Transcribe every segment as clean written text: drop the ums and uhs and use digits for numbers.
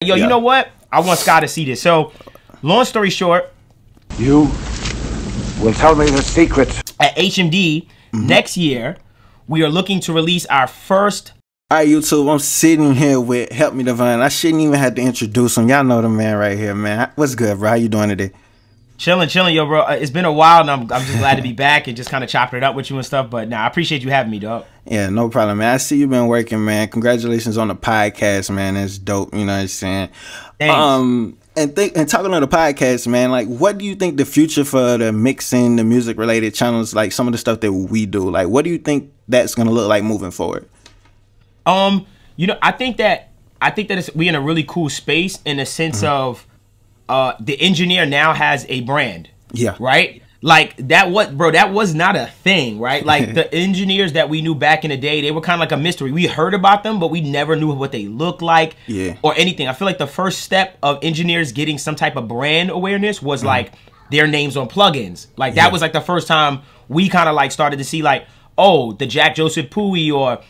Yo, you know what? I want Sky to see this. So, long story short, you will tell me the secret. At HMD next year, we are looking to release our first. All right, YouTube, I'm sitting here with HelpMeDevvon. I shouldn't even have to introduce him. Y'all know the man right here, man. What's good, bro? How you doing today? Chilling, yo, bro. It's been a while, and I'm just glad to be back and just kind of chopping it up with you and stuff. But nah, I appreciate you having me, dog. Yeah, no problem, man. I see you've been working, man. Congratulations on the podcast, man. It's dope. You know what I'm saying? Thanks. And talking on the podcast, man, like, what do you think the future for the mixing, the music related channels, like some of the stuff that we do, like, what do you think that's gonna look like moving forward? You know, I think that we're in a really cool space in the sense of the engineer now has a brand. Yeah. Right? Like that was not a thing, right? Like the engineers that we knew back in the day, they were kind of like a mystery. We heard about them, but we never knew what they looked like or anything. I feel like the first step of engineers getting some type of brand awareness was like their names on plugins. Like that was like the first time we kind of like started to see like, oh, the Jack Joseph Pui or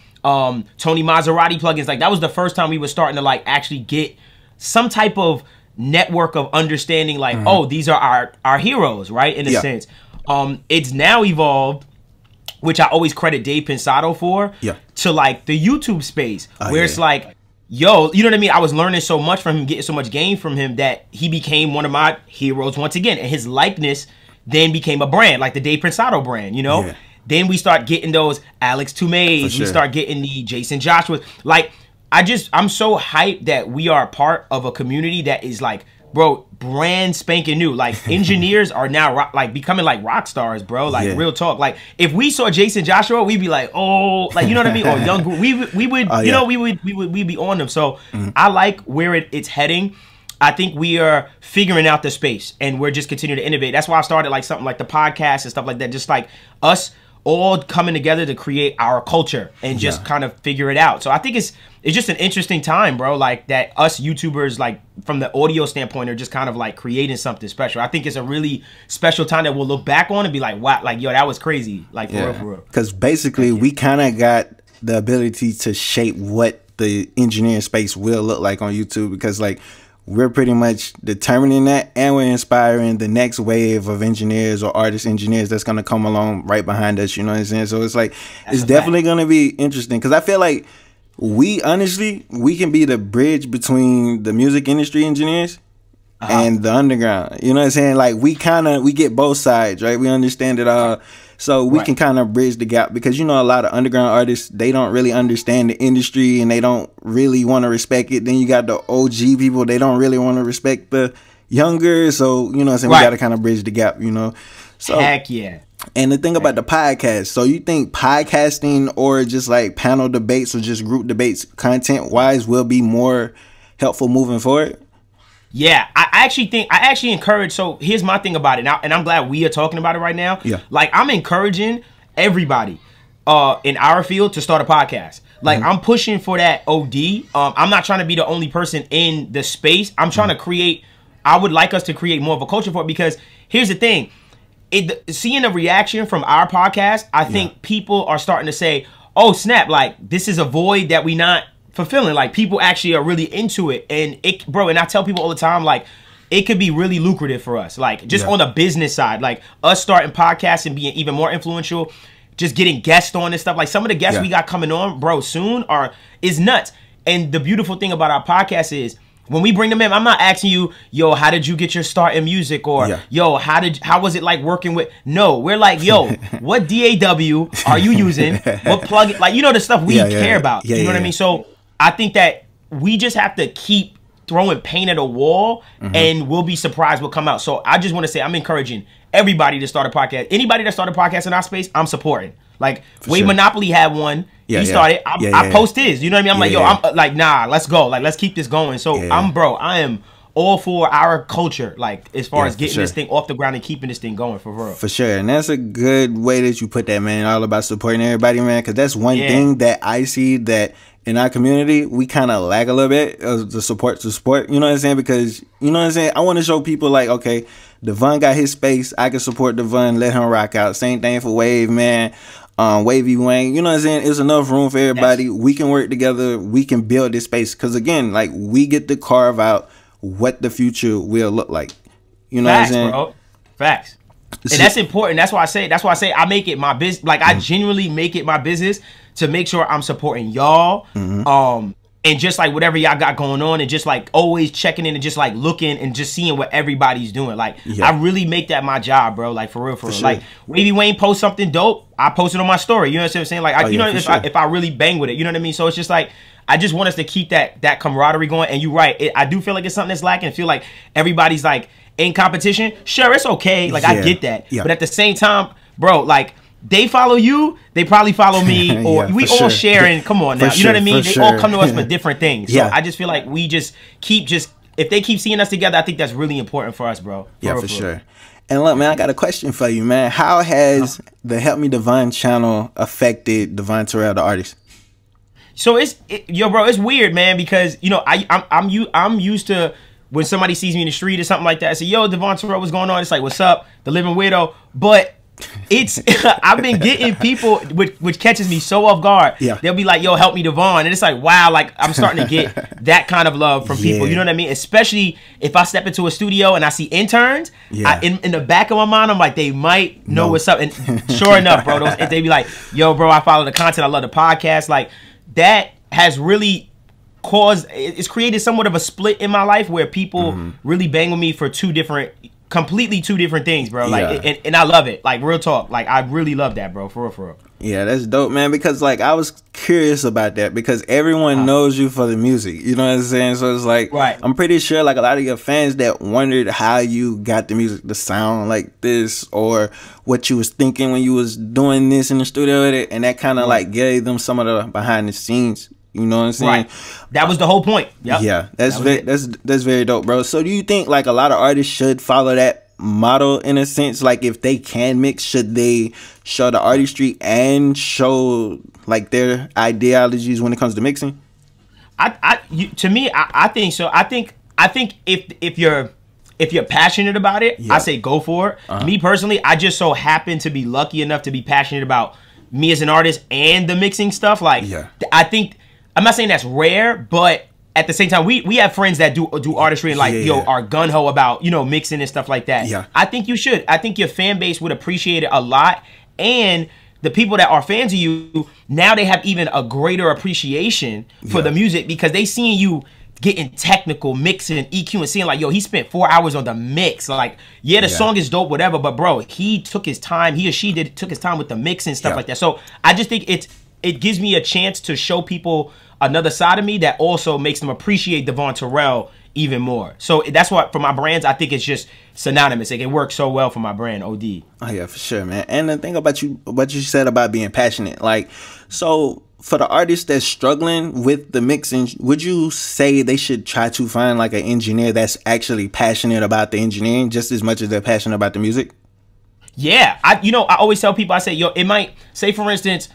Tony Maserati plugins. Like that was the first time we were starting to like actually get some type of network of understanding like, oh, these are our heroes, right? In a sense. It's now evolved, which I always credit Dave Pensado for, to like the YouTube space where it's like, yo, you know what I mean? I was learning so much from him, getting so much gain from him that he became one of my heroes once again. And his likeness then became a brand, like the Dave Pensado brand, you know? Then we start getting those Alex Tumays, we start getting the Jason Joshua. Like, I'm so hyped that we are part of a community that is like, bro, brand spanking new. Like engineers are now like becoming like rock stars, bro. Like real talk. Like if we saw Jason Joshua, we'd be like, oh, like you know what I mean? Or young group, we would, you know, we'd be on them. So I like where it's heading. I think we are figuring out the space and we're just continuing to innovate. That's why I started like something like the podcast and stuff like that. Just like us all coming together to create our culture and just kind of figure it out. So I think it's just an interesting time, bro. Like that us YouTubers, like from the audio standpoint, are just kind of like creating something special. I think it's a really special time that we'll look back on and be like, wow, like, yo, that was crazy. Like for real, for real. Because basically we kind of got the ability to shape what the engineering space will look like on YouTube, because like we're pretty much determining that, and we're inspiring the next wave of engineers or artist engineers that's going to come along right behind us, you know what I'm saying? So it's like, it's definitely going to be interesting, because I feel like we can be the bridge between the music industry engineers and the underground, you know what I'm saying? Like we get both sides, right? We understand it all. So we can kind of bridge the gap, because, you know, a lot of underground artists, they don't really understand the industry and they don't really want to respect it. Then you got the OG people, they don't really want to respect the younger. So, you know what I'm saying? We got to kind of bridge the gap, you know? So, heck yeah. And the thing about the podcast, so you think podcasting or just like panel debates or just group debates content wise will be more helpful moving forward? Yeah, I actually encourage. So here's my thing about it now, and I'm glad we are talking about it right now. Yeah, like I'm encouraging everybody in our field to start a podcast. Like I'm pushing for that OD. I'm not trying to be the only person in the space. I'm trying to create. I would like us to create more of a culture for it, because here's the thing: seeing a reaction from our podcast, I think people are starting to say, "Oh snap! Like this is a void that we not fulfilling." Like people actually are really into it, and and I tell people all the time, like it could be really lucrative for us, like just on the business side, like us starting podcasts and being even more influential, just getting guests on and stuff. Like some of the guests we got coming on, bro, soon is nuts. And the beautiful thing about our podcast is when we bring them in, I'm not asking you, yo, how did you get your start in music, or yo, how was it like working with? No, we're like, yo, what DAW are you using? What plugin? Like, you know, the stuff we care about. You know what I mean? So I think that we just have to keep throwing paint at a wall, and we'll be surprised what come out. So I just want to say I'm encouraging everybody to start a podcast. Anybody that started a podcast in our space, I'm supporting. Like Wave Monopoly had one. He started. I post his. You know what I mean? I'm like, yo, I'm like, nah, let's go. Like, let's keep this going. So I am all for our culture, like as far as getting this thing off the ground and keeping this thing going for real. For sure. And that's a good way that you put that, man. All about supporting everybody, man. Because that's one thing that I see that in our community, we kind of lack a little bit of the support to support. You know what I'm saying? Because, you know what I'm saying? I want to show people like, okay, Devvon got his space. I can support Devvon, let him rock out. Same thing for Wave, man. Wavy Wayne, you know what I'm saying? It's enough room for everybody. Yes. We can work together. We can build this space. Because again, like, we get to carve out what the future will look like. You know Facts, what I'm saying? Bro. Facts. And that's important. That's why I say I make it my business. Like, I genuinely make it my business to make sure I'm supporting y'all. And just like whatever y'all got going on, and just like always checking in and just like looking and just seeing what everybody's doing. Like, I really make that my job, bro. Like, for real, for real. Sure. Like, Wavy Wayne posts something dope, I post it on my story. You know what I'm saying? Like, if I really bang with it, you know what I mean? So it's just like, I just want us to keep that camaraderie going. And you're right. I do feel like it's something that's lacking. I feel like everybody's like in competition. Sure, it's okay. Like, I get that. But at the same time, bro, like, they follow you, they probably follow me, or we all sharing. Come on now, you know what I mean? They all come to us for different things. So I just feel like we just keep if they keep seeing us together, I think that's really important for us, bro. For sure. And look, man, I got a question for you, man. How has the HelpMeDevvon channel affected Devvon Terrell, the artist? So bro, it's weird, man, because you know I'm used to when somebody sees me in the street or something like that, I say, yo, Devvon Terrell, what's going on? It's like, what's up, the living weirdo, but. I've been getting people which catches me so off guard. They'll be like, yo, HelpMeDevvon, and it's like, wow, like I'm starting to get that kind of love from people. You know what I mean? Especially if I step into a studio and I see interns. In the back of my mind, I'm like, they might know what's up. And sure enough, bro, they be like, yo, bro, I follow the content, I love the podcast. Like, that has really it's created somewhat of a split in my life where people really bang with me for completely two different things, bro. Like, and I love it. Like, real talk. Like, I really love that, bro. For real, for real. Yeah, that's dope, man. Because like, I was curious about that because everyone knows you for the music. You know what I'm saying? So it's like, I'm pretty sure like a lot of your fans that wondered how you got the music to sound like this, or what you was thinking when you was doing this in the studio with it, and that kind of like gave them some of the behind the scenes. You know what I'm saying? That was the whole point. Yeah, that's very dope, bro. So do you think like a lot of artists should follow that model in a sense? Like, if they can mix, should they show the artistry and show like their ideologies when it comes to mixing? To me, I think so. I think if you're passionate about it, I say go for it. Me personally, I just so happen to be lucky enough to be passionate about me as an artist and the mixing stuff. Like, I think. I'm not saying that's rare, but at the same time, we have friends that do artistry and like, yo, are gun-ho about, you know, mixing and stuff like that. I think you should. I think your fan base would appreciate it a lot. And the people that are fans of you, now they have even a greater appreciation for the music because they seeing you getting technical, mixing, EQ, and seeing like, yo, he spent 4 hours on the mix. Like, the song is dope, whatever, but bro, he took his time. He or she took his time with the mix and stuff like that. So I just think it gives me a chance to show people another side of me that also makes them appreciate Devvon Terrell even more. So that's what, for my brands, I think it's just synonymous. Like, it works so well for my brand, OD. Oh yeah, for sure, man. And the thing about what you said about being passionate, like, so for the artists that's struggling with the mixing, would you say they should try to find like an engineer that's actually passionate about the engineering just as much as they're passionate about the music? Yeah, I always tell people, I say, yo, it might, say for instance,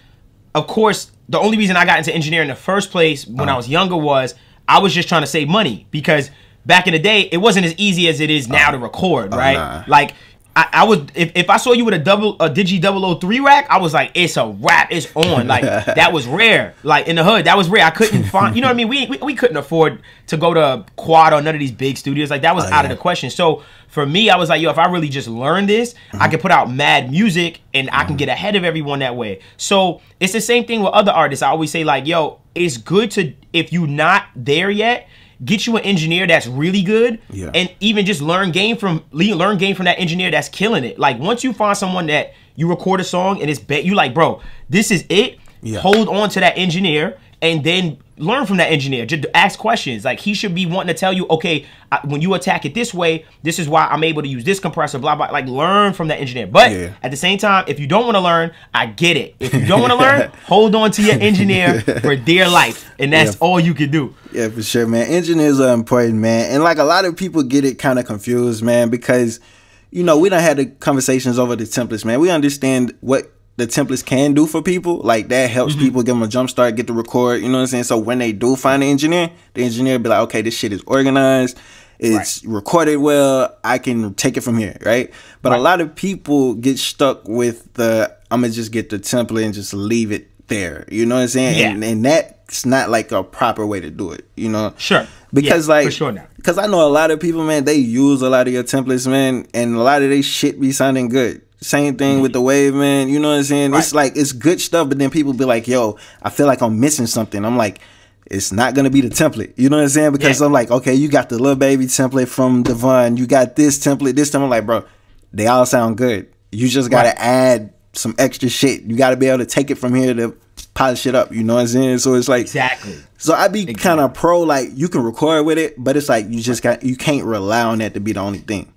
of course, the only reason I got into engineering in the first place when I was younger was I was just trying to save money, because back in the day, it wasn't as easy as it is now to record, right? Nah. Like, I would, if I saw you with a Digi 003 rack, I was like, it's a wrap, it's on. Like, that was rare. Like, in the hood, that was rare. I couldn't find, you know what I mean? We couldn't afford to go to Quad or none of these big studios. Like, that was out of the question. So for me, I was like, yo, if I really just learn this, I can put out mad music and I can get ahead of everyone that way. So it's the same thing with other artists. I always say, like, yo, it's good to, if you're not there yet, get you an engineer that's really good, and even just learn game from that engineer that's killing it. Like, once you find someone that you record a song and it's you like, bro, this is it. Hold on to that engineer and then learn from that engineer. Just ask questions. Like, he should be wanting to tell you, okay, when you attack it this way, this is why I'm able to use this compressor, blah, blah. Like, learn from that engineer. But at the same time, if you don't want to learn, I get it. If you don't want to learn, hold on to your engineer for dear life. And that's all you can do. Yeah, for sure, man. Engineers are important, man. And like, a lot of people get it kind of confused, man, because, you know, we done had the conversations over the templates, man. We understand what the templates can do for people. Like, that helps people, give them a jump start, get to record, you know what I'm saying? So when they do find an engineer, the engineer be like, okay, this shit is organized, it's recorded well, I can take it from here, right? But a lot of people get stuck with the I'm gonna just get the template and just leave it there. You know what I'm saying? Yeah. And that's not like a proper way to do it. You know? Sure. Because for sure now. Because I know a lot of people, man, they use a lot of your templates, man, and a lot of they shit be sounding good. Same thing with the wave, man. You know what I'm saying? Right. It's like, it's good stuff, but then people be like, yo, I feel like I'm missing something. I'm like, it's not going to be the template. You know what I'm saying? Because I'm like, okay, you got the Lil Baby template from Devvon. You got this template, this template. I'm like, bro, they all sound good. You just got to add some extra shit. You got to be able to take it from here to polish it up. You know what I'm saying? So it's like, exactly. So I be kind of pro, like, you can record with it, but it's like you can't rely on that to be the only thing.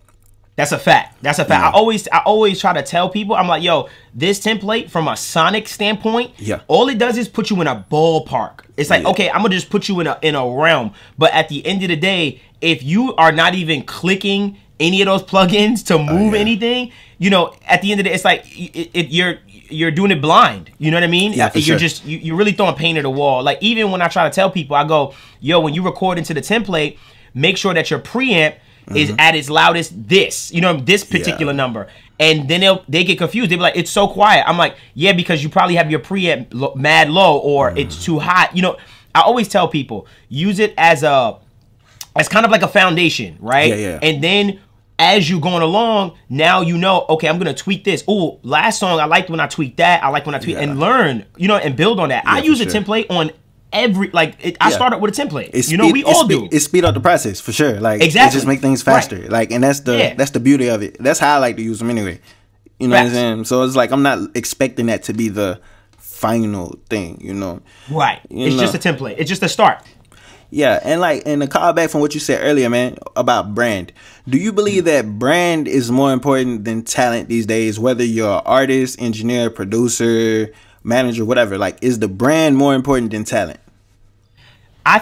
That's a fact. That's a fact. Yeah. I always try to tell people, I'm like, yo, this template from a sonic standpoint, all it does is put you in a ballpark. It's like, okay, I'm gonna just put you in a realm. But at the end of the day, if you are not even clicking any of those plugins to move anything, you know, at the end of the day, it's like you're doing it blind. You know what I mean? Yeah, you're really throwing paint at the wall. Like, even when I try to tell people, I go, yo, when you record into the template, make sure that your preamp is at its loudest this, you know, this particular number. And then they get confused. They be like, it's so quiet. I'm like, yeah, because you probably have your preamp mad low, or it's too hot. You know, I always tell people, use it as kind of like a foundation, right? And then as you going along, now you know, okay, I'm gonna tweak this. Oh, last song I liked when I tweaked that. I like when I tweak and learn, you know, and build on that. I use a template on every, like, I started with a template. We all do. It speed up the process for sure. Like, it just make things faster. Like, and that's the beauty of it. That's how I like to use them anyway. You know what I'm saying? So it's like, I'm not expecting that to be the final thing. You know? Right. It's just a template. It's just a start. Yeah, and the callback from what you said earlier, man, about brand. Do you believe that brand is more important than talent these days? Whether you're an artist, engineer, producer, manager, whatever, like, is the brand more important than talent? I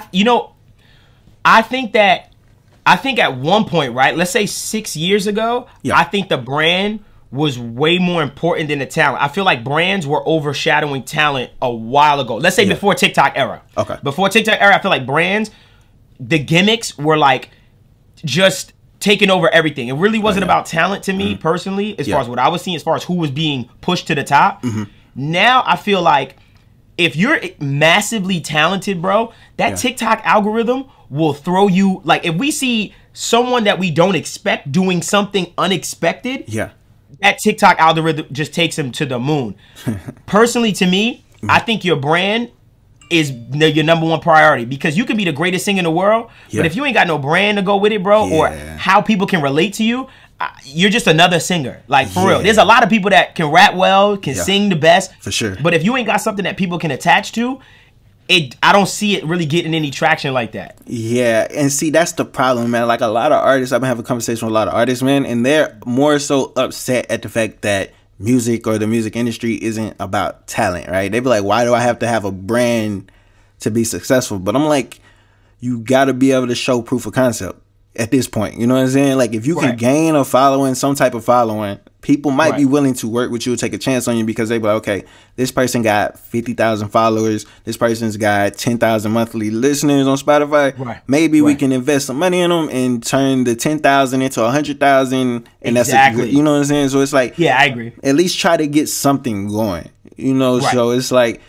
think at one point, right, let's say 6 years ago, I think the brand was way more important than the talent. I feel like brands were overshadowing talent a while ago. Let's say before TikTok era. Okay. Before TikTok era, I feel like brands, the gimmicks were like just taking over everything. It really wasn't about talent to me personally, as far as what I was seeing, as far as who was being pushed to the top. Now I feel like if you're massively talented, bro, that TikTok algorithm will throw you, like, if we see someone that we don't expect doing something unexpected, that TikTok algorithm just takes him to the moon. Personally, to me, I think your brand is your number one priority, because you can be the greatest singer in the world, but if you ain't got no brand to go with it, bro, or how people can relate to you, you're just another singer. Like, for real. There's a lot of people that can rap well, can sing the best. For sure. But if you ain't got something that people can attach to, I don't see it really getting any traction like that. Yeah, and see, that's the problem, man. Like, a lot of artists, I've been having a conversation with a lot of artists, man, and they're more so upset at the fact that music or the music industry isn't about talent, right? They be like, why do I have to have a brand to be successful? But I'm like, you got to be able to show proof of concept at this point. You know what I'm saying? Like, if you can gain a following, some type of following, people might be willing to work with you, take a chance on you, because they be like, okay, this person got 50,000 followers. This person's got 10,000 monthly listeners on Spotify. Maybe we can invest some money in them and turn the 10,000 into 100,000. And that's, you know what I'm saying? So it's like, I agree. At least try to get something going, you know? So it's like,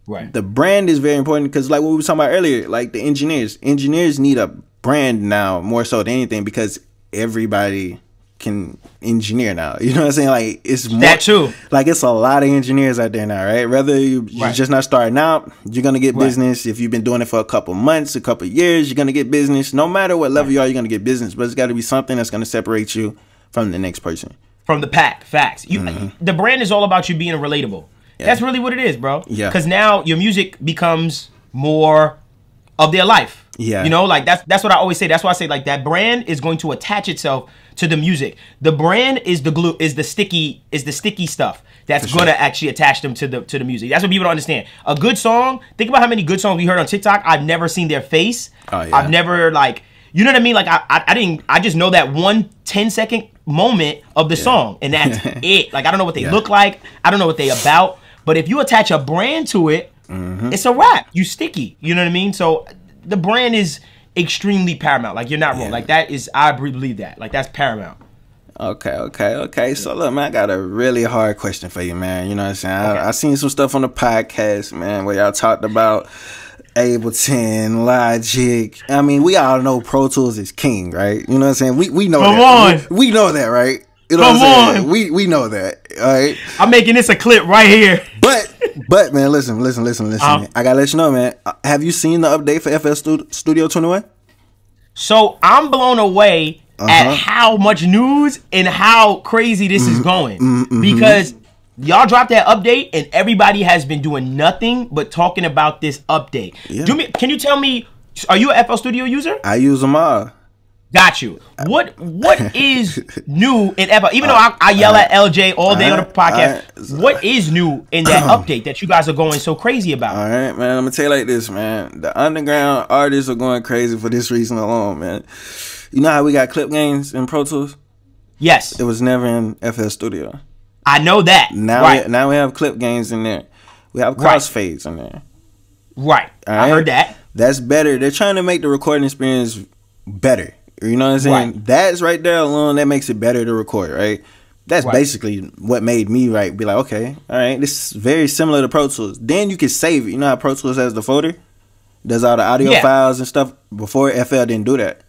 the brand is very important, because like what we were talking about earlier, like the engineers need a brand now more so than anything, because everybody can engineer now. You know what I'm saying? Like, it's more, that true. Like, it's a lot of engineers out there now, right? Whether you're just not starting out, you're gonna get business. If you've been doing it for a couple months, a couple years, you're gonna get business. No matter what level you are, you're gonna get business. But it's got to be something that's gonna separate you from the next person, from the pack. Facts. The brand is all about you being relatable. That's really what it is, bro. Because now your music becomes more of their life. You know, like, that's what I always say. That's why I say, like, that brand is going to attach itself to the music. The brand is the glue, is the sticky stuff that's gonna actually attach them to the music. That's what people don't understand. A good song, think about how many good songs we heard on TikTok. I've never seen their face. I've never, like, you know what I mean? Like, I just know that 1 10-second moment of the song, and that's it. Like, I don't know what they look like. I don't know what they about. But if you attach a brand to it, it's a wrap. You sticky. You know what I mean? So the brand is extremely paramount. Like, you're not wrong. Like, that is, I believe that. Like, that's paramount. Okay. So look, man, I got a really hard question for you, man. You know what I'm saying? I seen some stuff on the podcast, man, where y'all talked about Ableton, Logic. I mean, we all know Pro Tools is king, right? You know what I'm saying? We know that. We know that, right? You know what I'm saying? We know that, all right? I'm making this a clip right here. But man, listen. Man. I gotta let you know, man. Have you seen the update for FL Studio 21? So I'm blown away at how much news and how crazy this is going. Because y'all dropped that update and everybody has been doing nothing but talking about this update. Yeah. Can you tell me, are you a FL Studio user? I use them all. Got you. What is new in FL? Even though I yell at LJ all day on the podcast, what is new in that update that you guys are going so crazy about? All right, man. I'm gonna tell you like this, man. The underground artists are going crazy for this reason alone, man. You know how we got clip gains in Pro Tools? Yes. It was never in FL Studio. I know that. Now we have clip gains in there. We have crossfades in there. Right. I heard that. That's better. They're trying to make the recording experience better. You know what I'm saying? Right. That's right there alone. That makes it better to record, right? That's basically what made me be like, okay, all right, this is very similar to Pro Tools. Then you can save it. You know how Pro Tools has the folder? Does all the audio files and stuff. Before FL didn't do that.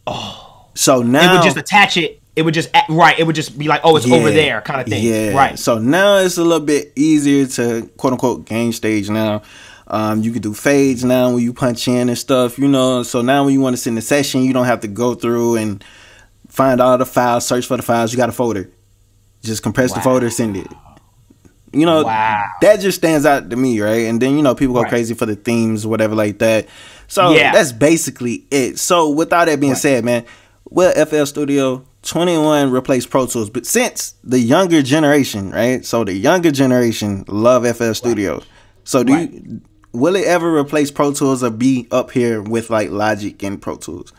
Oh. So now it would just attach it. It would just it would just be like, oh, it's over there kind of thing. Yeah. Right. So now it's a little bit easier to quote unquote gain stage now. You can do fades now when you punch in and stuff, you know. So now when you want to send a session, you don't have to go through and find all the files, search for the files. You got a folder. Just compress the folder, send it. You know, that just stands out to me, right? And then, you know, people go crazy for the themes, whatever like that. So that's basically it. So with all that being said, man, will FL Studio 21 replace Pro Tools? But since the younger generation, right? So the younger generation love FL Studio. So will it ever replace Pro Tools or be up here with like Logic and Pro Tools?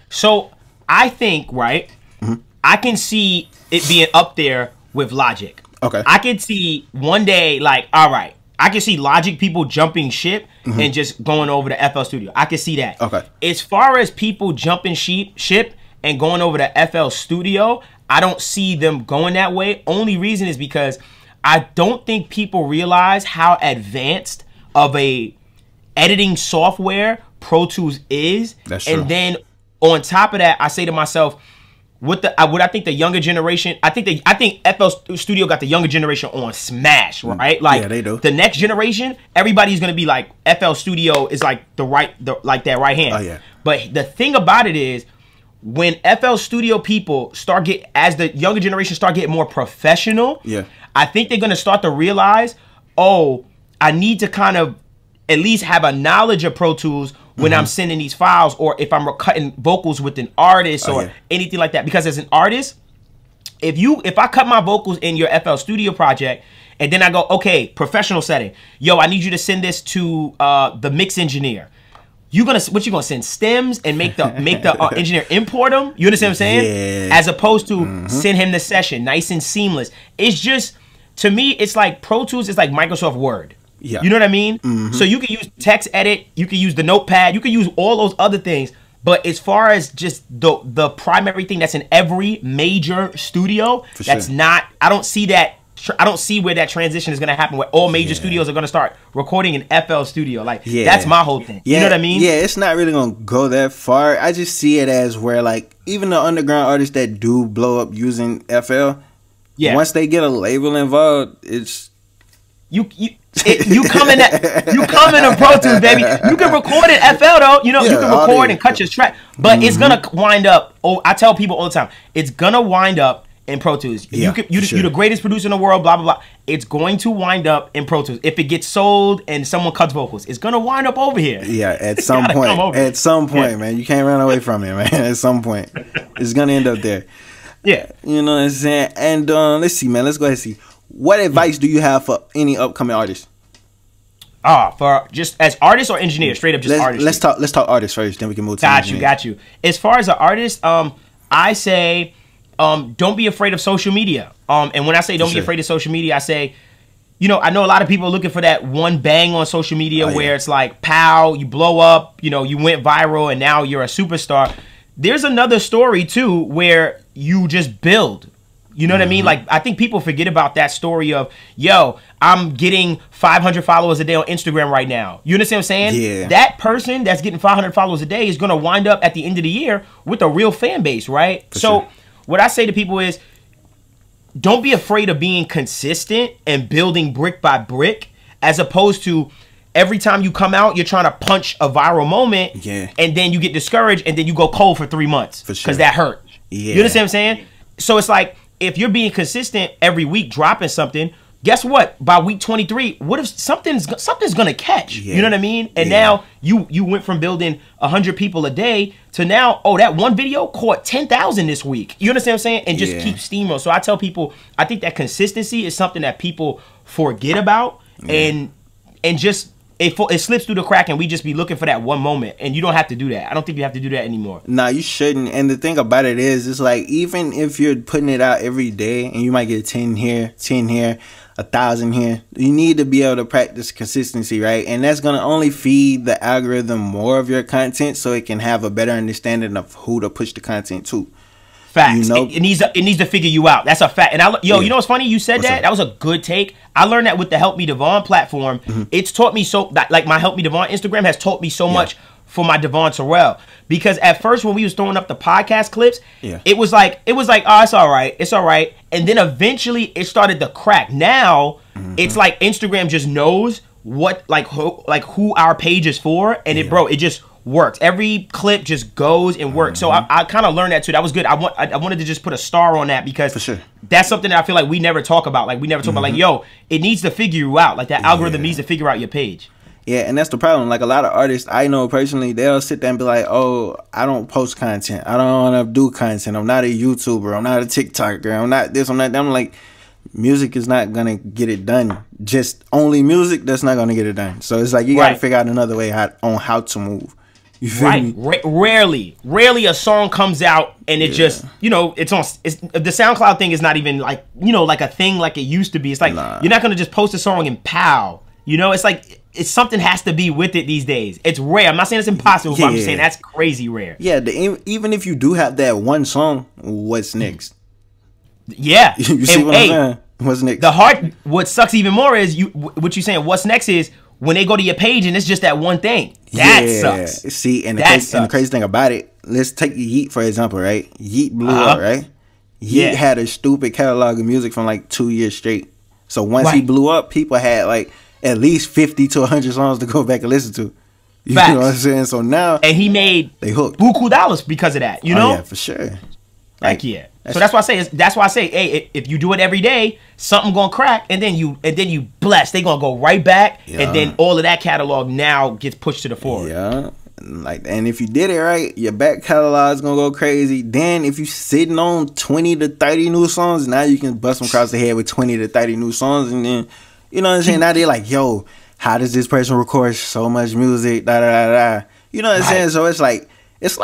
So I think, I can see it being up there with Logic. Okay. I can see one day, like, all right, I can see Logic people jumping ship and just going over to FL Studio. I can see that. Okay. As far as people jumping ship and going over to FL Studio, I don't see them going that way. Only reason is because I don't think people realize how advanced of a editing software Pro Tools is. That's true. And then on top of that, I say to myself, what I think the younger generation, I think FL Studio got the younger generation on smash, right? Like, they do. The next generation, everybody's gonna be like, FL Studio is like like that right hand. Oh yeah. But the thing about it is, when FL Studio people as the younger generation start getting more professional, I think they're gonna start to realize, oh, I need to kind of at least have a knowledge of Pro Tools when I'm sending these files, or if I'm cutting vocals with an artist or anything like that. Because as an artist, if I cut my vocals in your FL Studio project and then I go, okay, professional setting, yo, I need you to send this to the mix engineer. What you gonna send stems and make the engineer import them? You understand what I'm saying? Yeah. As opposed to send him the session, nice and seamless. It's just, to me, it's like Pro Tools is like Microsoft Word. Yeah. You know what I mean? So you can use text edit, you can use the notepad, you can use all those other things. But as far as just the primary thing that's in every major studio, not, I don't see that. I don't see where that transition is going to happen, where all major studios are going to start recording in FL Studio. Like, that's my whole thing. You know what I mean? Yeah, it's not really going to go that far. I just see it as where, like, even the underground artists that do blow up using FL, once they get a label involved, it's... You come in a Pro Tools, baby. You can record in FL though. You know, you can record and cut your track, but it's gonna wind up. Oh, I tell people all the time, it's gonna wind up in Pro Tools. You're the greatest producer in the world. Blah blah blah. It's going to wind up in Pro Tools if it gets sold and someone cuts vocals. It's gonna wind up over here. Yeah, at some point. At some point, man, you can't run away from it, man. At some point, it's gonna end up there. Yeah, you know what I'm saying. And let's see, man. Let's go ahead and see. What advice do you have for any upcoming artists? For just as artists or engineers, straight up just artists. Let's talk artists first, then we can move to engineers. Got you. As far as an artist, I say don't be afraid of social media. And when I say don't be afraid of social media, I say, you know, I know a lot of people are looking for that one bang on social media where it's like, pow, you blow up, you know, you went viral and now you're a superstar. there's another story too where you just build. You know what I mean? Like, I think people forget about that story of, yo, I'm getting 500 followers a day on Instagram right now. You understand what I'm saying? Yeah. That person that's getting 500 followers a day is going to wind up at the end of the year with a real fan base, right? So what I say to people is, don't be afraid of being consistent and building brick by brick, as opposed to every time you come out, you're trying to punch a viral moment, and then you get discouraged, and then you go cold for 3 months because that hurt. You understand what I'm saying? So it's like, if you're being consistent every week, dropping something, guess what? By week 23, what if something's gonna catch? You know what I mean? And now you went from building 100 people a day to now, oh, that one video caught 10,000 this week. You understand what I'm saying? And just keep steaming. So I tell people, I think that consistency is something that people forget about, and just it slips through the crack, and we just be looking for that one moment. And you don't have to do that. I don't think you have to do that anymore. Nah, you shouldn't. And the thing about it is, it's like, even if you're putting it out every day and you might get 10 here, 1,000 here, you need to be able to practice consistency, right? And that's going to only feed the algorithm more of your content, so it can have a better understanding of who to push the content to. Facts. You know? It needs to figure you out. That's a fact. And you know what's funny? You said that. That was a good take. I learned that with the HelpMeDevvon platform. It's taught me so, like my HelpMeDevvon Instagram has taught me so much for my Devvon Terrell. Because at first, when we was throwing up the podcast clips, it was like, oh, it's all right. It's all right. And then eventually it started to crack. Now it's like Instagram just knows what, who our page is for. And it just works. Every clip just goes and works. So I kind of learned that too. That was good. I wanted to just put a star on that, because that's something that I feel like we never talk about. Like, we never talk about, like, yo, it needs to figure you out. Like, that algorithm needs to figure out your page. Yeah, and that's the problem. Like, a lot of artists I know personally, they'll sit there and be like, oh, I don't post content. I don't want to do content. I'm not a YouTuber. I'm not a TikToker. I'm not this. I'm not that. I'm like, music is not going to get it done. Just only music, that's not going to get it done. So it's like, you got to figure out another way on how to move. You feel me? Rarely a song comes out and it just, you know, the SoundCloud thing is not even like, you know, like a thing like it used to be. It's like, you're not going to just post a song and pow. You know, it's like, something has to be with it these days. It's rare. I'm not saying it's impossible, but I'm just saying that's crazy rare. Yeah, even if you do have that one song, what's next? Yeah. You see what I'm saying? What's next? What sucks even more is, what you saying, what's next is, when they go to your page and it's just that one thing. That sucks. See, and the crazy thing about it, let's take Yeet for example, right? Yeet blew up, right? Yeet had a stupid catalog of music from like 2 years straight. So once he blew up, people had like at least 50 to 100 songs to go back and listen to. You know what I'm saying? So now, and he made buku dollars because of that. You know? Yeah, for sure. Like, so that's why I say, hey, if you do it every day, something gonna crack, and then you bless. They gonna go right back, and then all of that catalog now gets pushed to the forward. Yeah, like, and if you did it right, your back catalog is gonna go crazy. Then if you sitting on 20 to 30 new songs, now you can bust them across the head with 20 to 30 new songs, and then, you know what I'm saying? Now they're like, yo, how does this person record so much music? Da da da da. You know what I'm saying? So it's like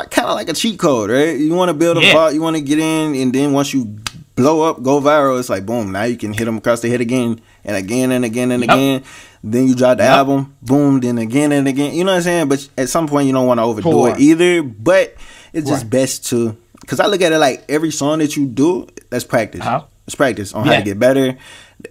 kind of like a cheat code, right? You want to build a vault, you want to get in, and then once you blow up, go viral, it's like, boom, now you can hit them across the head again and again and again and again. Then you drop the album, boom, then again and again. You know what I'm saying? But at some point, you don't want to overdo it either. But it's just best to, because I look at it like every song that you do, that's practice. It's practice on how to get better. And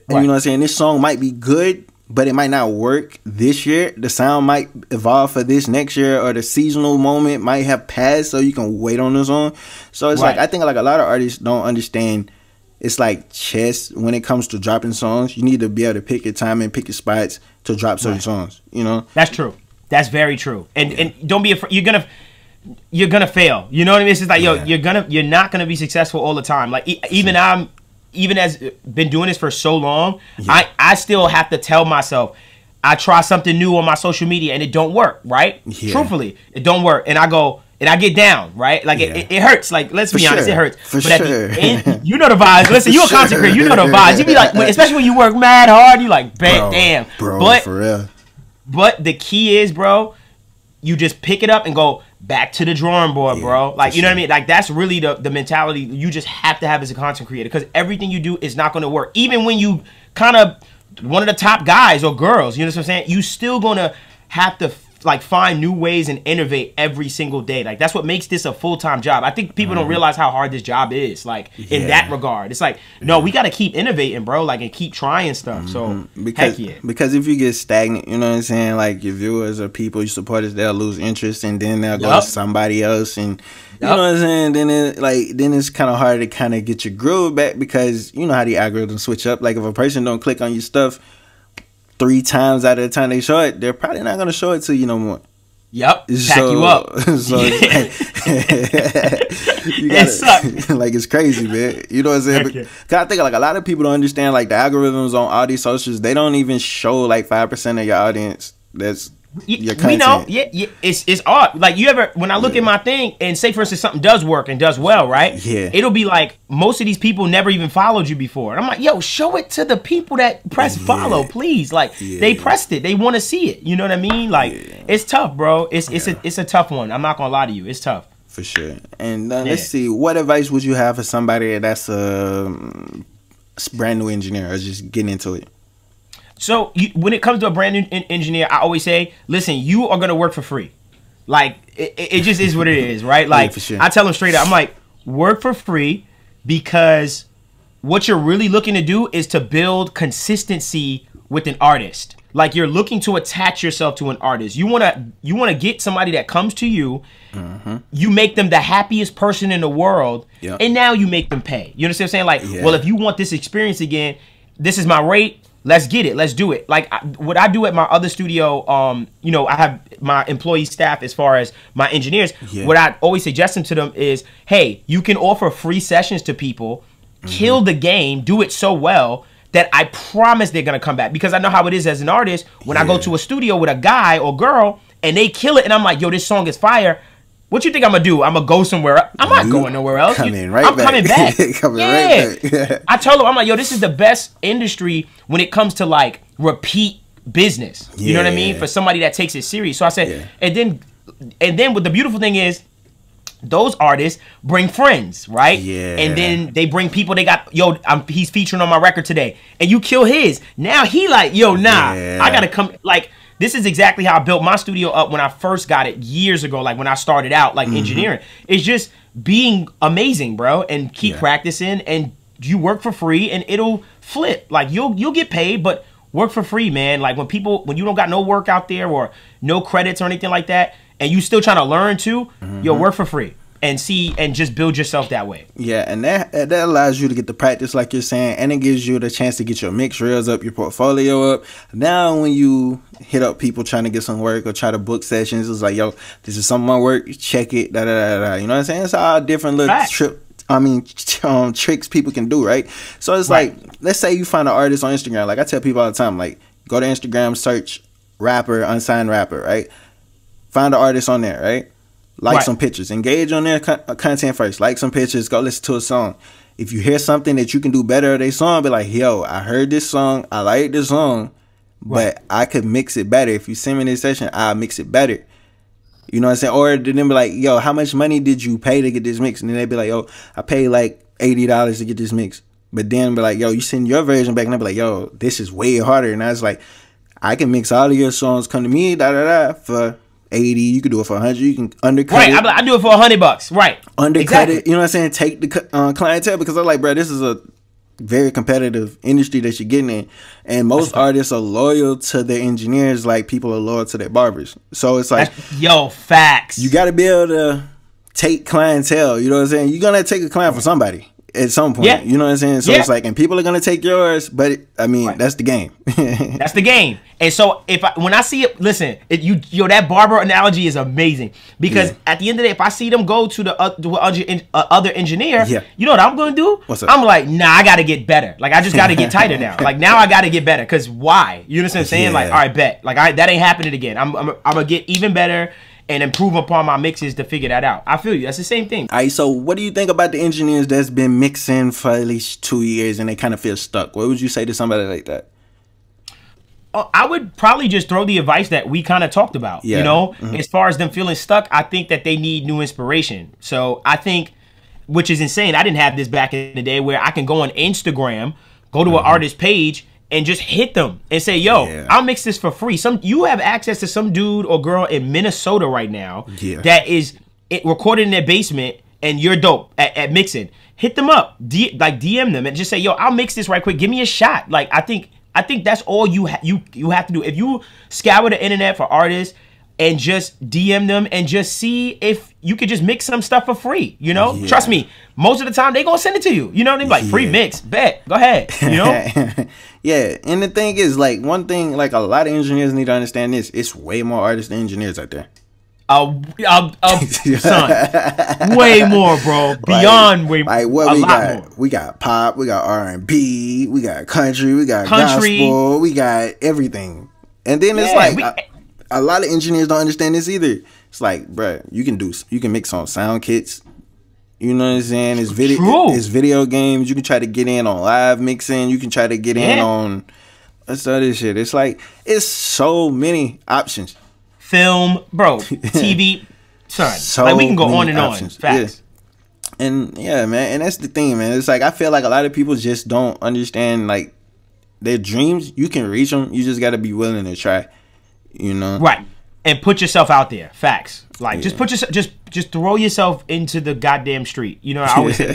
you know what I'm saying? This song might be good, but it might not work this year. The sound might evolve for this next year, or the seasonal moment might have passed, so you can wait on the song. So it's like, I think like a lot of artists don't understand. It's like chess when it comes to dropping songs. You need to be able to pick your time and pick your spots to drop certain songs. You know, that's true. That's very true. And don't be afraid. You're gonna fail. You know what I mean? It's just like, yo, you're not gonna be successful all the time. Like even as been doing this for so long, I still have to tell myself, I try something new on my social media and it don't work, right? Truthfully, it don't work. And I go, and I get down, right? Like, it hurts. Like, let's be honest, it hurts. But at the end, you know the vibes. Listen, you a content creator, you know the vibes. You be like, especially when you work mad hard, you like, damn. Bro, for real. But the key is, bro, you just pick it up and go back to the drawing board, bro. Like, you know what I mean? Like, that's really the mentality you just have to have as a content creator, because everything you do is not going to work. Even when you kind of one of the top guys or girls, you know what I'm saying? You still going to have to like find new ways and innovate every single day. Like that's what makes this a full-time job. I think people don't realize how hard this job is, like in that regard. It's like, no, we got to keep innovating, bro, like and keep trying stuff. So because heck yeah. Because if you get stagnant, you know what I'm saying, like your viewers or people, your supporters, they'll lose interest and then they'll go to somebody else, and you know what I'm saying, then it's kind of hard to kind of get your groove back, because you know how the algorithms switch up. Like if a person don't click on your stuff 3 times out of the time they show it, they're probably not going to show it to you no more. Yep. Pack you up. So it sucks. Like it's crazy, man. You know what I'm saying? Because I think like a lot of people don't understand like the algorithms on all these socials. They don't even show like 5% of your audience that's your content. We know, it's odd. Like you ever, when I look at my thing and say for instance something does work and does well, right? Yeah. It'll be like most of these people never even followed you before. And I'm like, yo, show it to the people that press follow, please. Like they pressed it, they want to see it. You know what I mean? Like it's tough, bro. It's a tough one. I'm not gonna lie to you. It's tough. For sure. And let's see, what advice would you have for somebody that's a brand new engineer or just getting into it? So when it comes to a brand new engineer, I always say, listen, you are going to work for free. Like, it just is what it is, right? Like, for sure. I tell them straight up, I'm like, work for free, because what you're really looking to do is to build consistency with an artist. Like, you're looking to attach yourself to an artist. You want to get somebody that comes to you, you make them the happiest person in the world, and now you make them pay. You understand what I'm saying? Like, well, if you want this experience again, this is my rate. Let's get it. Let's do it. Like what I do at my other studio, you know, I have my employee staff as far as my engineers. What I always suggest to them is, hey, you can offer free sessions to people, kill the game, do it so well that I promise they're going to come back. Because I know how it is as an artist. When I go to a studio with a guy or girl and they kill it and I'm like, yo, this song is fire. What you think I'm gonna do? I'm gonna go somewhere. I'm not going nowhere else. I'm coming back. Coming right back. I told him, I'm like, yo, this is the best industry when it comes to like repeat business. You know what I mean? For somebody that takes it serious. So I said, and then what the beautiful thing is, those artists bring friends, right? And then they bring people. They got, yo, he's featuring on my record today, and you kill his. Now he like, yo, nah, I gotta come. Like, this is exactly how I built my studio up when I first got it years ago. Like when I started out, like engineering, it's just being amazing, bro, and keep practicing. And you work for free, and it'll flip. Like you'll get paid, but work for free, man. Like when you don't got no work out there or no credits or anything like that, and you still trying to learn too, you'll work for free. And just build yourself that way. Yeah, and that allows you to get the practice, like you're saying, and it gives you the chance to get your mix reels up, your portfolio up. Now, when you hit up people trying to get some work or try to book sessions, it's like, yo, this is some of my work, check it, da da da da. You know what I'm saying? It's all different little tricks people can do, right? So it's like, let's say you find an artist on Instagram. Like I tell people all the time, like go to Instagram, search rapper, unsigned rapper, right? Find an artist on there, right? Like some pictures. Engage on their content first. Like some pictures. Go listen to a song. If you hear something that you can do better at a song, be like, yo, I heard this song. I like this song. But I could mix it better. If you send me this session, I'll mix it better. You know what I'm saying? Or then be like, yo, how much money did you pay to get this mix? And then they'd be like, yo, I paid like $80 to get this mix. But then be like, yo, you send your version back. And I'd be like, yo, this is way harder. And I was like, I can mix all of your songs. Come to me, da da da, for 80, you can do it for 100, you can undercut it. I do it for $100, right? Undercut it, you know what I'm saying? Take the clientele, because I'm like, bro, this is a very competitive industry that you're getting in, and most artists are loyal to their engineers like people are loyal to their barbers. So it's like, yo, facts. You got to be able to take clientele. You know what I'm saying? You're gonna take a client from somebody at some point. You know what I'm saying? So it's like, and people are gonna take yours, but I mean, that's the game. That's the game. And so when I see it, listen, that barber analogy is amazing, because at the end of the day, if I see them go to the other engineer, you know what I'm gonna do? What's up? I'm like, nah, I gotta get better. Like I just gotta get tighter now. Like now I gotta get better, because why? You know what I'm saying? Like, all right, bet. Like that ain't happening again. I'm gonna get even better and improve upon my mixes to figure that out. I feel you. That's the same thing. All right, so what do you think about the engineers that's been mixing for at least 2 years and they kind of feel stuck? What would you say to somebody like that? I would probably just throw the advice that we kind of talked about. You know, as far as them feeling stuck, I think that they need new inspiration. So I think, which is insane, I didn't have this back in the day, where I can go on Instagram, go to an artist page, and just hit them and say, yo, I'll mix this for free. You have access to some dude or girl in Minnesota right now that is recorded in their basement, and you're dope at mixing. Hit them up, DM them, and just say, yo, I'll mix this right quick. Give me a shot. Like, I think that's all you have to do. If you scour the internet for artists and just DM them and just see if you could just mix some stuff for free, you know? Trust me, most of the time they gonna send it to you. You know what I mean? Like, free mix, bet, go ahead, you know? And the thing is, like, one thing, like, a lot of engineers need to understand this, it's way more artists than engineers out there. Son, way more, bro. Beyond way more. Like, what we got? More. We got pop, we got R&B, we got country, we got gospel, we got everything. And then it's like, a lot of engineers don't understand this either. It's like, bruh, you can mix on sound kits. You know what I'm saying? It's video games. You can try to get in on live mixing. You can try to get in on what's other shit. It's like, it's so many options. Film, bro, TV, son. Like, we can go on and options. On. Facts. Yeah. And yeah, man, and that's the thing, man. It's like, I feel like a lot of people just don't understand, like, their dreams. You can reach them. You just got to be willing to try. You know, right? And put yourself out there. Facts. Like, just put yourself, just throw yourself into the goddamn street. You know, I always say,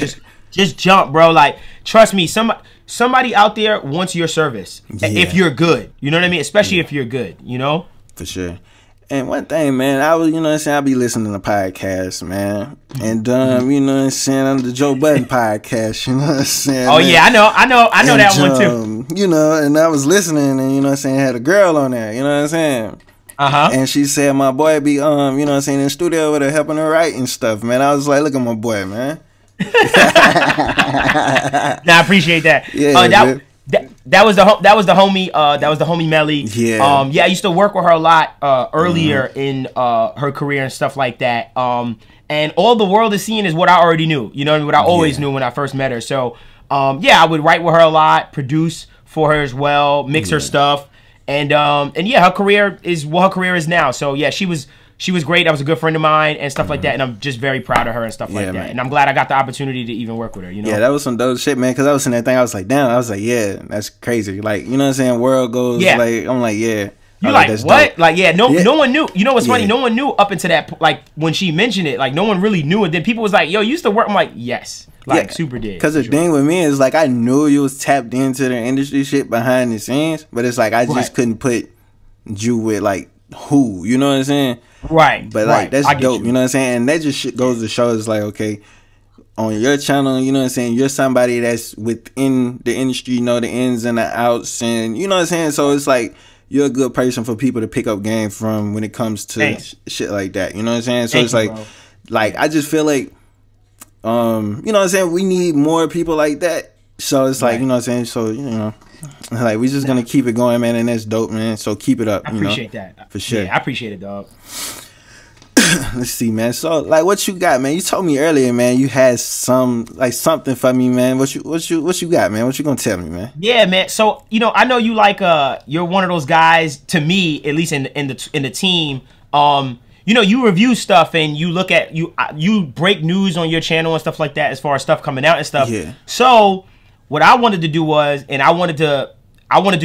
just jump, bro. Like, trust me, somebody out there wants your service if you're good. You know what I mean? Especially if you're good. You know, for sure. And one thing, man, you know what I'm saying, I be listening to podcasts, man. And you know what I'm saying, on the Joe Budden podcast, you know what I'm saying? Oh, man. Yeah, I know and, that one too. You know, and I was listening, and you know what I'm saying, I had a girl on there, you know what I'm saying? And she said my boy be you know what I'm saying, in the studio with her, helping her write and stuff, man. I was like, look at my boy, man. I appreciate that. Yeah, that was the homie Melly. Yeah. I used to work with her a lot earlier in her career and stuff like that. And all the world is seeing is what I already knew. You know what I always knew when I first met her. So I would write with her a lot, produce for her as well, mix her stuff, and her career is what her career is now. So yeah, she was great. That was a good friend of mine and stuff like that. And I'm just very proud of her and stuff like that. Man. And I'm glad I got the opportunity to even work with her, you know? Yeah, that was some dope shit, man. Because I was in that thing. I was like, damn. I was like, yeah, that's crazy. Like, you know what I'm saying? World goes, like, I'm like, yeah. You like, what? Dope. Like, no one knew. You know what's funny? No one knew up until that, like, when she mentioned it. Like, no one really knew. And then people was like, yo, you used to work? I'm like, yes. Like, super did. Because the thing with me is, like, I knew you was tapped into the industry shit behind the scenes. But it's like, I just couldn't put you with, like, who. You know what I'm saying? Right. But, like, that's dope. You know what I'm saying? And that just goes to show, it's like, okay, on your channel, you know what I'm saying, you're somebody that's within the industry, you know, the ins and the outs, and you know what I'm saying? So it's like, you're a good person for people to pick up game from when it comes to shit like that. You know what I'm saying? So it's like, I just feel like, you know what I'm saying, we need more people like that. So it's like, you know what I'm saying? So, you know, like, we just gonna keep it going, man, and that's dope, man. So keep it up. I appreciate that. For sure. Yeah, I appreciate it, dog. Let's see, man. So, like, what you got, man? You told me earlier, man, you had something for me, man. What you got, man? What you gonna tell me, man? Yeah, man. So, you know, I know you like you're one of those guys, to me, at least in the team. You know, you review stuff and you look at you break news on your channel and stuff like that, as far as stuff coming out and stuff. Yeah. So what I wanted to do was, and I wanted to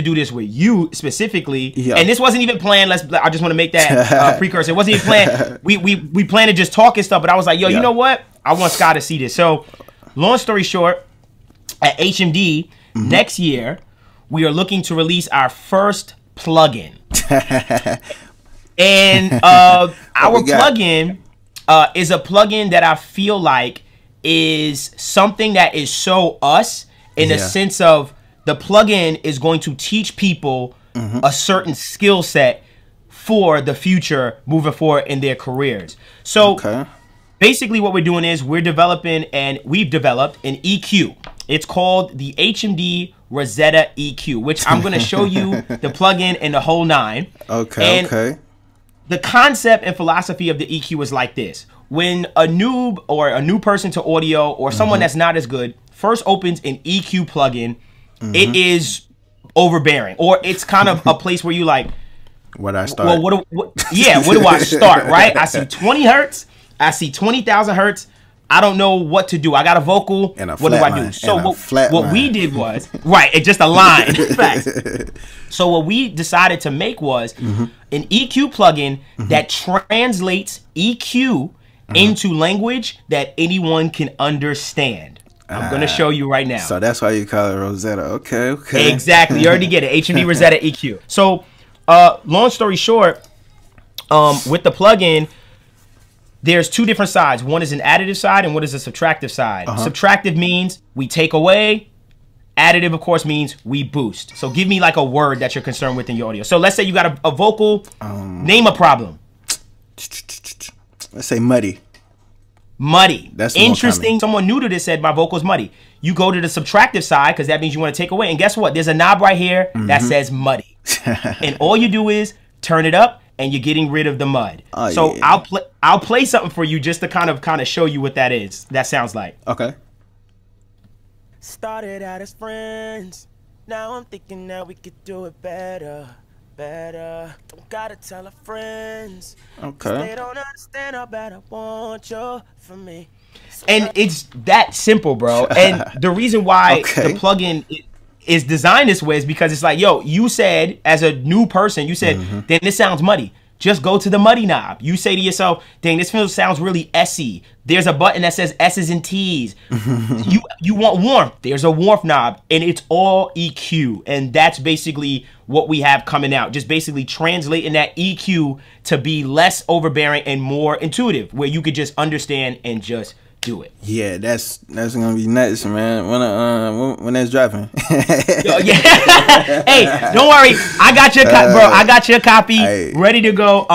do this with you specifically, and this wasn't even planned. I just want to make that precursor. It wasn't even planned. We planned to just talk and stuff, but I was like, yo, you know what? I want Sky to see this. So, long story short, at HMD next year, we are looking to release our first plugin, and our plugin is a plugin that I feel like is something that is so us in the sense of, the plugin is going to teach people a certain skill set for the future moving forward in their careers. So basically what we're doing is we've developed an EQ. It's called the HMD Rosetta EQ, which I'm going to show you the plugin and the whole nine. The concept and philosophy of the EQ is like this. When a noob or a new person to audio or someone that's not as good first opens an EQ plugin, it is overbearing, or it's kind of a place where you like, where do I start? Well, where do I start, right? I see 20 hertz, I see 20,000 hertz, I don't know what to do. I got a vocal. And a what do I do? So what we did was right. It's just a line. Facts. So what we decided to make was an EQ plugin that translates EQ into language that anyone can understand. I'm gonna show you right now. So that's why you call it Rosetta. Okay. Exactly. You already get it. HMD Rosetta EQ. So, long story short, with the plugin, there's two different sides. One is an additive side and one is a subtractive side. Subtractive means we take away. Additive, of course, means we boost. So give me like a word that you're concerned with in your audio. So let's say you got a vocal. Name a problem. Let's say muddy. Muddy. That's interesting. Someone new to this said my vocal's muddy. You go to the subtractive side because that means you want to take away. And guess what? There's a knob right here that says muddy. And all you do is turn it up and you're getting rid of the mud. So yeah. I'll play something for you just to kind of show you what that is. That sounds like. Okay. Started out as friends. Now I'm thinking that we could do it better. Don't gotta tell our friends. Okay. They don't understand how bad I want you for me. And it's that simple, bro. And the reason why the plugin is designed this way is because it's like, yo, you said as a new person, you said, then this sounds muddy. Just go to the muddy knob. You say to yourself, dang, this sounds really S-y. There's a button that says S's and T's. You want warmth. There's a warmth knob, and it's all EQ. And that's basically what we have coming out. Just basically translating that EQ to be less overbearing and more intuitive, where you could just understand and just do it. Yeah, that's gonna be nuts, man. When that's dropping. Yo, yeah. Hey, don't worry. I got your bro. I got your copy ready to go.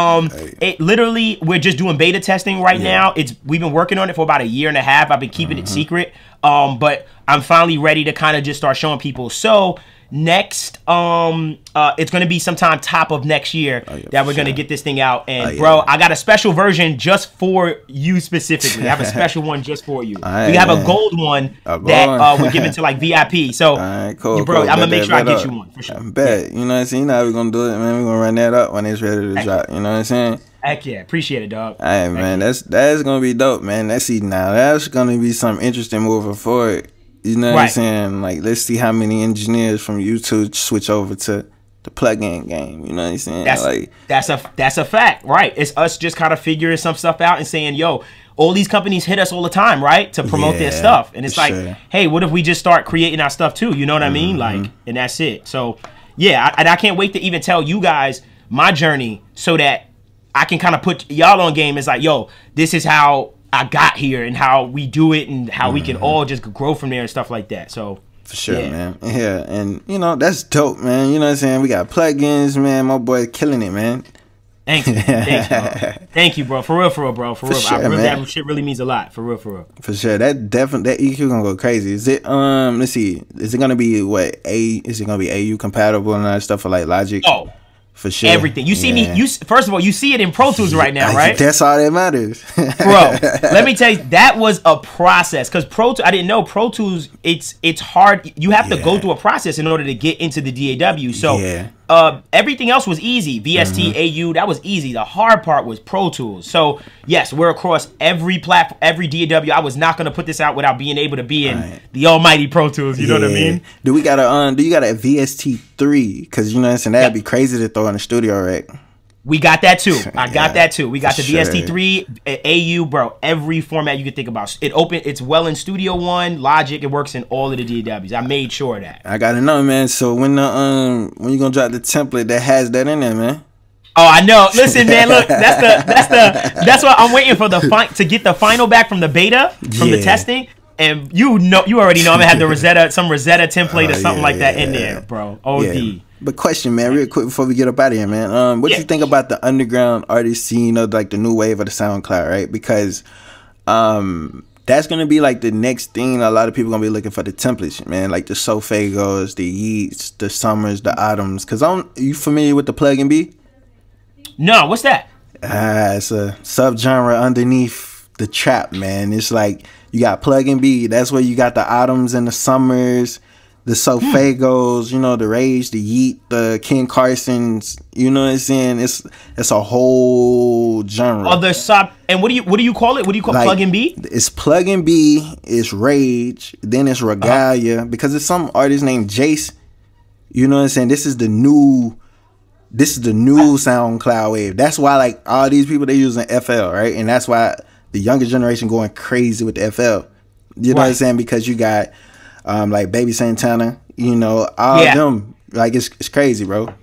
It literally, we're just doing beta testing right now. We've been working on it for about 1.5 years. I've been keeping it secret. But I'm finally ready to kind of just start showing people. So next, it's gonna be sometime top of next year that we're gonna get this thing out. And bro, I got a special version just for you specifically. I have a special one just for you. We have a gold one that we're giving to like VIP. So cool, bro, I'm gonna make sure I get you one for sure. I bet. You know what I'm saying? You know how we're gonna do it, man. We're gonna run that up when it's ready to drop. You know what I'm saying? Heck yeah, appreciate it, dog. All right, man. That's gonna be dope, man. Let's see now. That's gonna be something interesting moving forward. You know what I'm saying? Like, let's see how many engineers from YouTube switch over to the plug-in game. You know what I'm saying? That's a fact, right? It's us just kind of figuring some stuff out and saying, yo, all these companies hit us all the time, right, to promote their stuff. And it's like, hey, what if we just start creating our stuff too? You know what I mean? Like, and that's it. So, yeah, I can't wait to even tell you guys my journey so that I can kind of put y'all on game. It's like, yo, this is how I got here and how we do it and how we can all just grow from there and stuff like that. So for sure, man. Yeah, and you know, that's dope, man. You know what I'm saying? We got plugins, man. My boy killing it, man. Thank you. Thank you, bro. For real, bro. For real. Sure, that shit really means a lot. For real. For sure. That EQ gonna go crazy. Is it let's see. Is it gonna be is it gonna be AU compatible and all that stuff for like Logic? Oh. For sure. Everything. You see me, first of all, you see it in Pro Tools right now, right? That's all that matters. Bro, let me tell you, that was a process. Because I didn't know Pro Tools, it's hard. You have to go through a process in order to get into the DAW. So everything else was easy. VST, AU, that was easy. The hard part was Pro Tools. So yes, we're across every platform, every DAW. I was not going to put this out without being able to be in the almighty Pro Tools. You know what I mean? Do you got a VST3? Because you know what I'm saying, that'd be crazy to throw in the studio, right? We got that too. I got that too. We got the VST3, AU, bro. Every format you can think about. It's well in Studio One, Logic. It works in all of the DAWs. I made sure of that. I gotta know, man. So when you gonna drop the template that has that in there, man? Oh, I know. Listen, man. Look, that's why I'm waiting for to get the final back from the beta, from the testing. And you already know I'm gonna have the some Rosetta template or something like that in there, bro. OD. Yeah. But question, man, real quick before we get up out of here, man. What you think about the underground artist scene of like the new wave of the SoundCloud, right? Because that's gonna be like the next thing. A lot of people gonna be looking for the templates, man, like the Sofagos, the Yeats, the Summers, the Autumns. Cause you familiar with the Plug and B? No, what's that? It's a subgenre underneath the trap, man. It's like you got Plug and B. That's where you got the Autumns and the Summers. the Sofagos, you know, the Rage, the Yeet, the Ken Carsons, you know what I'm saying? It's a whole genre. Other sub, and what do you call it? What do you call like, Plug and B? It's Plug and B, it's Rage, then it's Regalia, because it's some artist named Jace. You know what I'm saying? This is the new SoundCloud wave. That's why like all these people, they using FL, right? And that's why the younger generation going crazy with the FL. You know what I'm saying? Because you got like Baby Santana, you know, all of them. Like it's crazy, bro.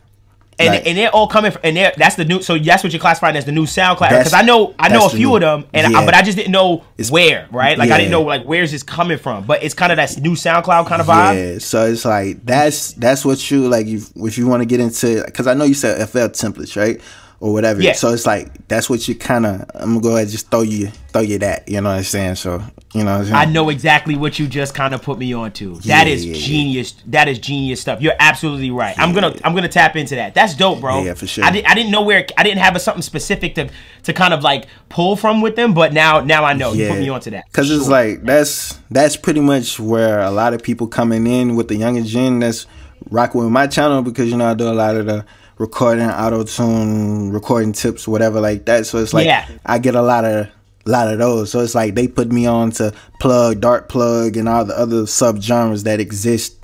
And like, and they're all coming from, and that's the new. So that's what you're classifying as the new SoundCloud. Because I know a few of them, and but I just didn't know where, right? Like I didn't know like where's this coming from. But it's kind of that new SoundCloud kind of vibe. Yeah. So it's like that's what you like. If you want to get into, because I know you said FL templates, right? Or whatever. Yeah. So it's like that's what you kind of. I'm gonna go ahead and just throw you that. You know what I'm saying? So you know what I'm saying? I know exactly what you just kind of put me on to. That is genius. That is genius stuff. You're absolutely right. I'm gonna tap into that. That's dope, bro. Yeah, for sure. I didn't know where. I didn't have something specific to kind of like pull from with them, but now I know. You put me onto that. Because it's like that's pretty much where a lot of people coming in with the younger gen that's rocking with my channel, because you know I do a lot of the recording, auto-tune, recording tips, whatever like that. So it's like I get a lot of those. So it's like they put me on to Plug, Dark Plug, and all the other sub-genres that exist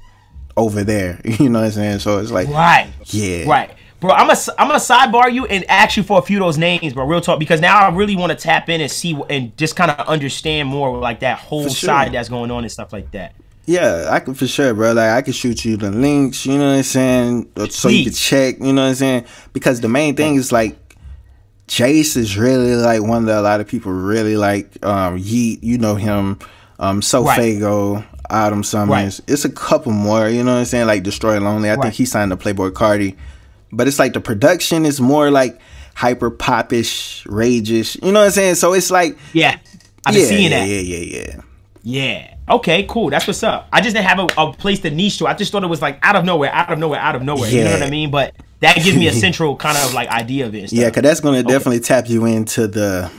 over there. You know what I'm saying? So it's like Right. Bro, I'm gonna sidebar you and ask you for a few of those names, bro. Real talk, because now I really want to tap in and see and just kind of understand more like that whole side that's going on and stuff like that. Yeah, I can for sure, bro. Like I can shoot you the links, you know what I'm saying, so you can check, you know what I'm saying. Because the main thing is like Jace is really like one that a lot of people really like. Yeet, you know him. Sofago, Autumn Summers. It's a couple more, you know what I'm saying. Like Destroy Lonely. I think he signed to Playboy Cardi. But it's like the production is more like hyper popish, ragish. You know what I'm saying. So it's like I've been seeing that. Yeah. Okay, cool. That's what's up. I just didn't have a place to niche to. I just thought it was like out of nowhere. You know what I mean? But that gives me a central kind of like idea of it. Yeah, because that's going to definitely tap you into the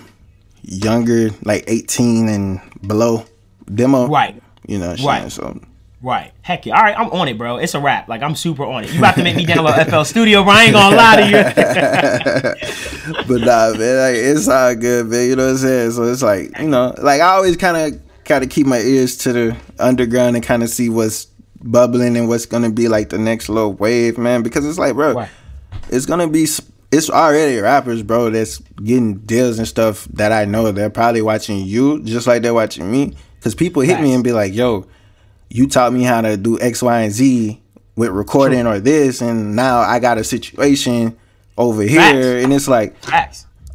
younger, like 18 and below demo. Right. You know what I'm saying? So. Right. Heck yeah. All right, I'm on it, bro. It's a wrap. Like, I'm super on it. You about to make me download FL Studio, bro. I ain't gonna lie to you. But nah, man. Like, it's all good, man. You know what I'm saying? So it's like, you know, like I always kind of keep my ears to the underground and kind of see what's bubbling and what's gonna be like the next little wave, man. Because it's like, bro, it's gonna be, it's already rappers, bro, that's getting deals and stuff that I know they're probably watching you just like they're watching me. Because people hit me and be like, yo, you taught me how to do X, Y, and Z with recording or this, and now I got a situation over here, and it's like,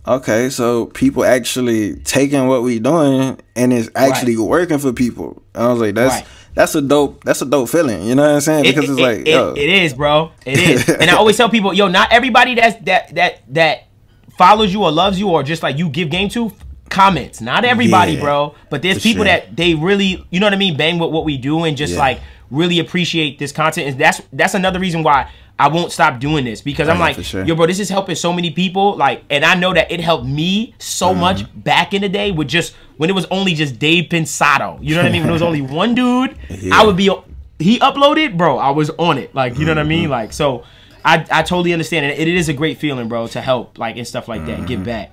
okay, so people actually taking what we doing, and it's actually working for people. And I was like, that's a dope feeling. You know what I'm saying? Because it's like, yo, it is, bro. It is. And I always tell people, yo, not everybody that follows you or loves you or just like you give game to comments. Not everybody, bro. But there's people that they really, you know what I mean, bang with what we do and just like really appreciate this content. And that's another reason why I won't stop doing this, because I'm like, yo, bro, this is helping so many people. Like, and I know that it helped me so much back in the day with just when it was only just Dave Pensado. You know what I mean? When it was only one dude, I would be, he uploaded, bro, I was on it. Like, you know what I mean? Like, so I totally understand it. It is a great feeling, bro, to help, like, and stuff like that, give back.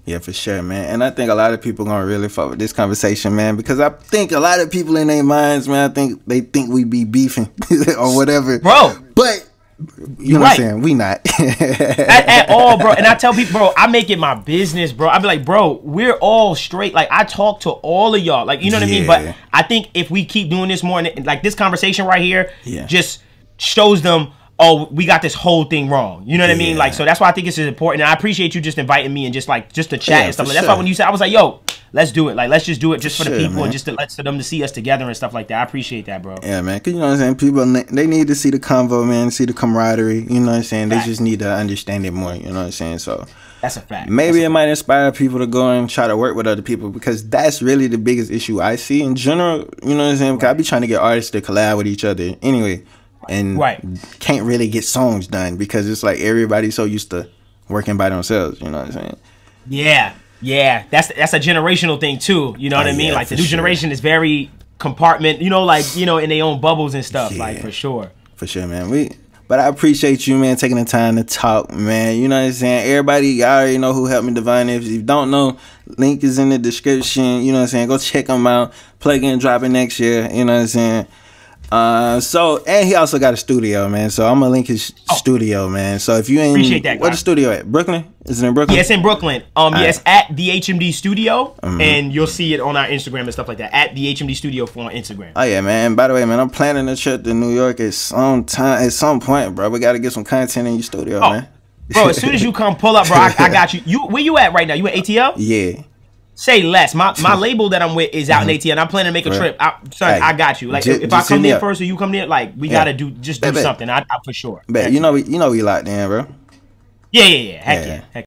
Yeah, for sure, man. And I think a lot of people gonna really fuck with this conversation, man, because I think a lot of people in their minds, man, they think we be beefing or whatever, bro. But you know what I'm saying? We not at all, bro. And I tell people, bro, I make it my business, bro. I be like, bro, we're all straight. Like, I talk to all of y'all, like, you know what I mean. But I think if we keep doing this more, and like this conversation right here, just shows them, oh, we got this whole thing wrong. You know what I mean? Like, so that's why I think it's important. And I appreciate you just inviting me and just to chat and stuff. Like, that's why when you said, I was like, yo, let's do it. Like, let's just do it just for the people, man. And just for them to see us together and stuff like that. I appreciate that, bro. Yeah, man. Cause you know what I'm saying? People, they need to see the convo, man, see the camaraderie. You know what I'm saying? They just need to understand it more. You know what I'm saying? So that's a fact. Maybe it might inspire people to go and try to work with other people, because that's really the biggest issue I see in general. You know what I'm saying? Because I be trying to get artists to collab with each other anyway. And can't really get songs done because it's like everybody's so used to working by themselves. You know what I'm saying? Yeah, that's a generational thing too. You know what I mean? Like the new generation is very compartment, you know, like, you know, in their own bubbles and stuff, like, for sure. For sure, man. But I appreciate you, man, taking the time to talk, man. You know what I'm saying? Everybody, y'all already know who HelpMeDevvon is. If you don't know, link is in the description. You know what I'm saying? Go check them out. Plug in, drop it next year. You know what I'm saying? And he also got a studio, man. So I'm gonna link his studio, man. So if you ain't, appreciate that, where's the studio at? Brooklyn? Is it in Brooklyn? Yeah, it's in Brooklyn. Yes, at the HMD Studio, and you'll see it on our Instagram and stuff like that. At the HMD Studio on Instagram. Oh yeah, man. By the way, man, I'm planning a trip to New York at some point, bro. We got to get some content in your studio, man. Bro, as soon as you come pull up, bro, I got you. Where you at right now? You at ATL? Yeah. Say less. My label that I'm with is out in ATL, and I'm planning to make a trip. Son, I got you. Like, if I come there first or you come there, like, we gotta do something. I for sure. Bet. You know we locked in, bro. Yeah. Heck yeah.